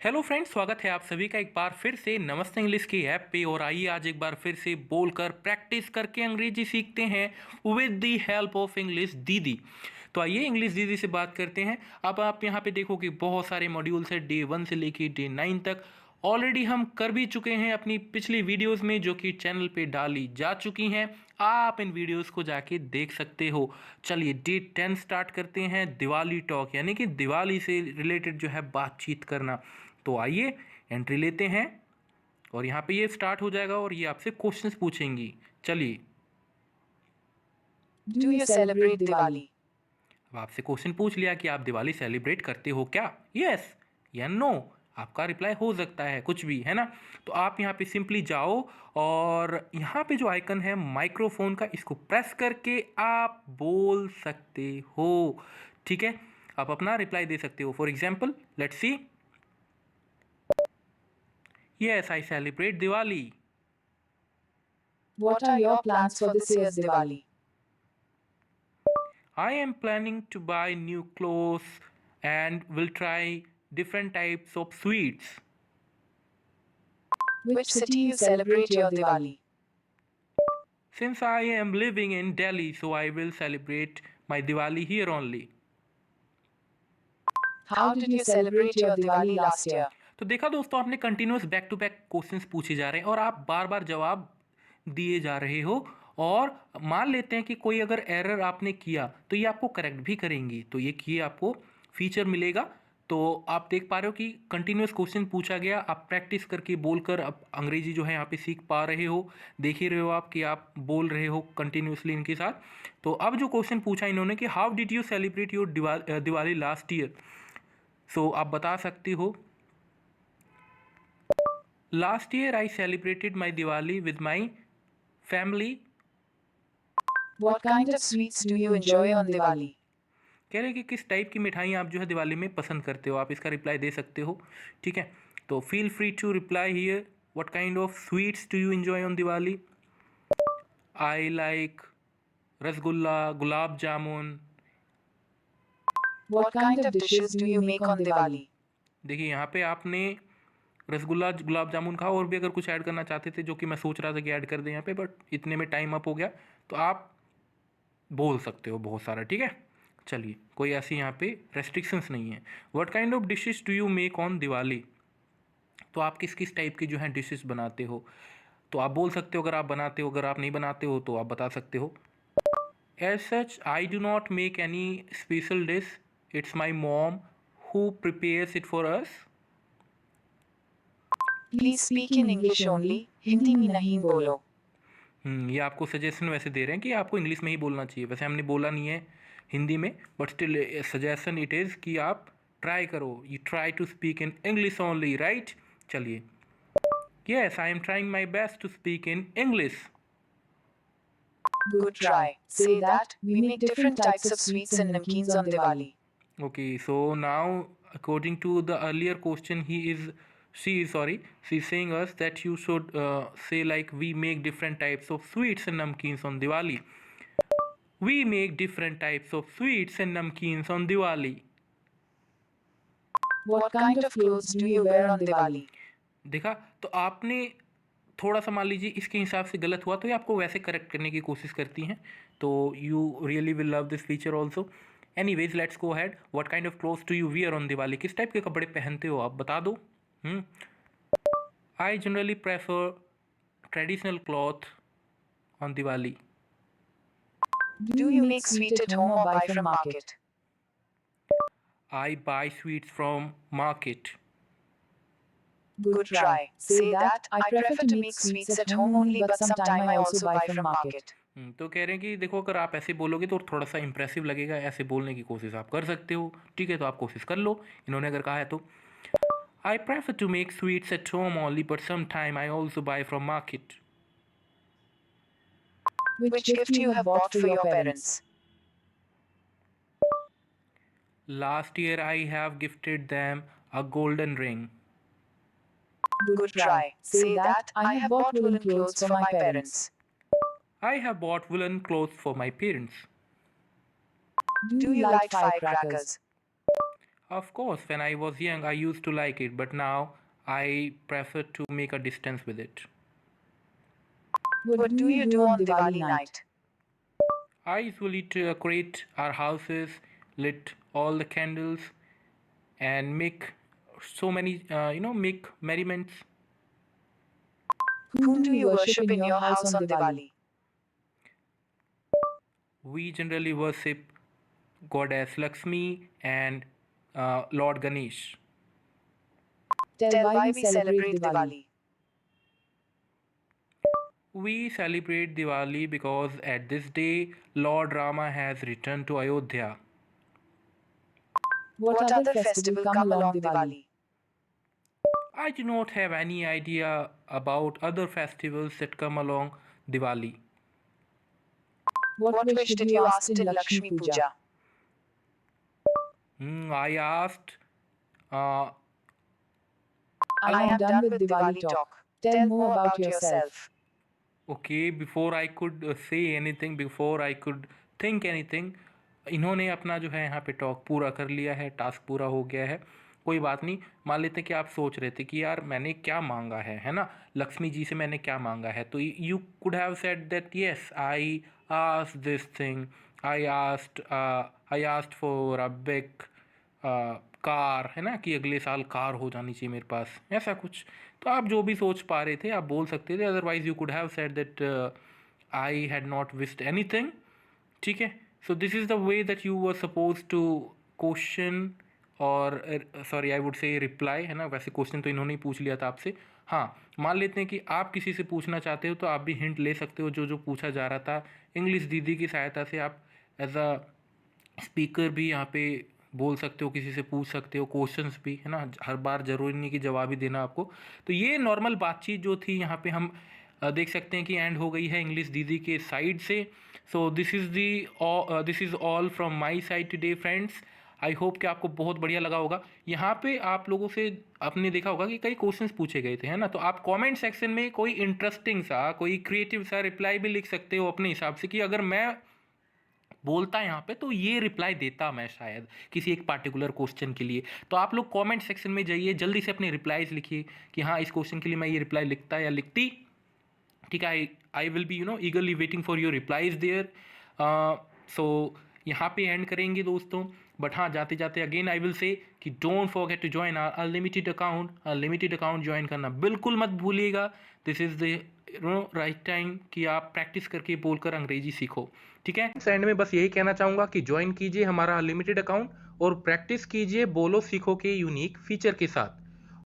Hello friends, स्वागत है आप सभी का एक बार फिर से नमस्ते इंग्लिश की ऐप पे। और आइए आज एक बार फिर से बोलकर प्रैक्टिस करके अंग्रेजी सीखते हैं with the help of English दीदी। तो आइए इंग्लिश दीदी से बात करते हैं। अब आप यहाँ पे देखो कि बहुत सारे मॉड्यूल्स है, डे 1 से लेके डे 9 तक ऑलरेडी हम कर भी चुके हैं अपनी पिछली वीडियोस में, जो कि चैनल पे डाली जा चुकी हैं। आप इन वीडियोस को जाके देख सकते हो। चलिए डे 10 स्टार्ट करते हैं, दिवाली टॉक, यानी कि दिवाली से रिलेटेड जो है बातचीत करना। तो आइए एंट्री लेते हैं और यहाँ पे ये स्टार्ट हो जाएगा और ये आपसे क्वेश्चंस पूछेंगी। चलिए, Do you celebrate Diwali? अब आपसे क्वेश्चन पूछ लिया कि आप दिवाली सेलिब्रेट करते हो क्या, यस या नो। आपका रिप्लाई हो सकता है कुछ भी, है ना। तो आप यहाँ पे सिंपली जाओ और यहाँ पे जो आइकन है माइक्रोफोन का, इसको प्रेस करके आप बोल सकते हो। ठीक है, आप अपना रिप्लाई दे सकते हो। For example let's see, yes I celebrate Diwali. What are your plans for this year's Diwali? I am planning to buy new clothes and will try different types of sweets. Which city you celebrate your Diwali? Since I am living in Delhi, so I will celebrate my Diwali here only. How did you celebrate your Diwali last year? तो देखा दोस्तों, आपने continuous back to back questions पूछे जा रहे हैं और आप बार बार जवाब दिए जा रहे हो। और मान लेते हैं कि कोई अगर एरर आपने किया तो ये आपको करेक्ट भी करेंगी, तो ये आपको फीचर मिलेगा। तो आप देख पा रहे हो कि कंटिन्यूस क्वेश्चन पूछा गया, आप प्रैक्टिस करके बोलकर अब अंग्रेजी जो है यहाँ पे सीख पा रहे हो। देख ही रहे हो आप कि आप बोल रहे हो कंटिन्यूसली इनके साथ। तो अब जो क्वेश्चन पूछा इन्होंने कि how did you celebrate your Diwali last year, so आप बता सकते हो, last year I celebrated my Diwali with my family. What kind of sweets do you enjoy on Diwali? कह रहे हैं कि किस टाइप की मिठाई आप जो है दिवाली में पसंद करते हो, आप इसका रिप्लाई दे सकते हो। ठीक है, तो feel free to reply here. What kind of sweets do you enjoy on Diwali? I like rasgulla, gulab jamun. What kind of dishes do you make on Diwali? देखिए यहाँ पे आपने रसगुल्ला, गुलाब जामुन कहा, और भी अगर कुछ ऐड करना चाहते थे जो कि मैं सोच रहा था कि ऐड कर दें यहाँ पे, बट इतने में टाइम अप हो गया। तो आप बोल सकते हो बहुत सारा। ठीक है, चलिए, कोई ऐसी यहाँ पे रेस्ट्रिक्शंस नहीं है। What kind of dishes do you make on Diwali, तो आप किस किस टाइप की जो है डिशेस बनाते हो, तो आप बोल सकते हो अगर आप बनाते हो। अगर आप नहीं बनाते हो तो आप बता सकते हो, as such I do not make any special dish, it's my mom who prepares it for us. Please speak in English only. Hindi में नहीं बोलो. ये आपको सजेशन वैसे दे रहे हैं कि आपको इंग्लिश में ही बोलना चाहिए। वैसे हमने बोला नहीं है हिंदी में, but still suggestion it is कि आप ट्राई करो, you try to speak in English only, right. चलिए, yes I am trying my best to speak in English. Good try. Say that. We make different types of sweets and namkeens on Diwali. Okay, so now according to the earlier question, she's saying us that you should say like we make different types of sweets and namkeens on Diwali. We make different types of sweets and namkeens on Diwali. What kind of clothes do you wear on Diwali? देखा, तो आपने थोड़ा सा मान लीजिए इसके हिसाब से गलत हुआ तो ये आपको वैसे करेक्ट करने की कोशिश करती हैं। तो you really will love this feature also. Anyways let's go had. What kind of clothes do you wear on Diwali, किस टाइप के कपड़े पहनते हो आप, बता दो। I generally prefer traditional cloth on Diwali. Do you make sweet at home or buy from market? I buy sweets from market. Good try. Say that. I prefer to make sweets at home only, but sometime I also buy from market. तो कह रहे हैं कि देखो अगर आप ऐसे बोलोगे तो थोड़ा सा इंप्रेसिव लगेगा, ऐसे बोलने की कोशिश आप कर सकते हो। ठीक है, तो आप कोशिश कर लो, इन्होंने अगर कहा है तो। I prefer to make sweets at home only but some time I also buy from market. Which gift you have bought for your parents? Last year I have gifted them a golden ring. Good try. Say that. I have bought woolen clothes for my parents. I have bought woollen clothes for my parents. Do you like firecrackers? Of course, when I was young, I used to like it, but now I prefer to make a distance with it. What do you do on Diwali night? I usually decorate our houses, lit all the candles, and make so many, make merriments. Whom do you worship in your house on Diwali? We generally worship Goddess Lakshmi and Lord Ganesh. Tell why we celebrate Diwali. We celebrate Diwali because at this day Lord Rama has returned to Ayodhya. What other festival come along Diwali? I do not have any idea about other festivals that come along Diwali. What wish did you ask in Lakshmi Puja? I asked, uh, I am done with Diwali talk. Tell more about yourself. okay, before I could say anything, before I could think anything, इन्होंने अपना जो है यहाँ पे talk पूरा कर लिया है, टास्क पूरा हो गया है। कोई बात नहीं, मान लेते हैं कि आप सोच रहे थे कि यार मैंने क्या मांगा है ना, लक्ष्मी जी से मैंने क्या मांगा है, तो you could have said that yes I asked this thing, I asked for a big car, है ना, कि अगले साल कार हो जानी चाहिए मेरे पास, ऐसा कुछ। तो आप जो भी सोच पा रहे थे आप बोल सकते थे, otherwise you could have said that I had not wished anything. ठीक है, so this is the way that you were suppose to question और sorry I would say reply, है ना। वैसे क्वेश्चन तो इन्होंने ही पूछ लिया था आपसे। हाँ, मान लेते हैं कि आप किसी से पूछना चाहते हो तो आप भी हिंट ले सकते हो, जो जो पूछा जा रहा था इंग्लिश दीदी की सहायता से आप एज अ स्पीकर भी यहाँ पे बोल सकते हो, किसी से पूछ सकते हो क्वेश्चंस भी, है ना। हर बार ज़रूरी नहीं कि जवाब ही देना आपको। तो ये नॉर्मल बातचीत जो थी यहाँ पे हम देख सकते हैं कि एंड हो गई है इंग्लिश दीदी के साइड से। सो this is all from my side today friends. I hope कि आपको बहुत बढ़िया लगा होगा। यहाँ पे आप लोगों से आपने देखा होगा कि कई क्वेश्चंस पूछे गए थे, है ना। तो आप कमेंट सेक्शन में कोई इंटरेस्टिंग सा, कोई क्रिएटिव सा रिप्लाई भी लिख सकते हो अपने हिसाब से, कि अगर मैं बोलता यहाँ पे तो ये रिप्लाई देता मैं शायद किसी एक पार्टिकुलर क्वेश्चन के लिए। तो आप लोग कमेंट सेक्शन में जाइए, जल्दी से अपने रिप्लाईज लिखिए कि हाँ इस क्वेश्चन के लिए मैं ये रिप्लाई लिखता या लिखती। ठीक है, I will be eagerly waiting for your replies there. So यहाँ पे एंड करेंगे दोस्तों, बट हाँ जाते जाते अगेन आई विल से कि don't forget to join our unlimited account. Unlimited account join करना बिल्कुल मत भूलिएगा। This is the right time कि आप प्रैक्टिस करके बोलकर अंग्रेजी सीखो। ठीक है, एंड में बस यही कहना चाहूँगा कि ज्वाइन कीजिए हमारा अनलिमिटेड अकाउंट और प्रैक्टिस कीजिए बोलो सीखो के यूनिक फीचर के साथ।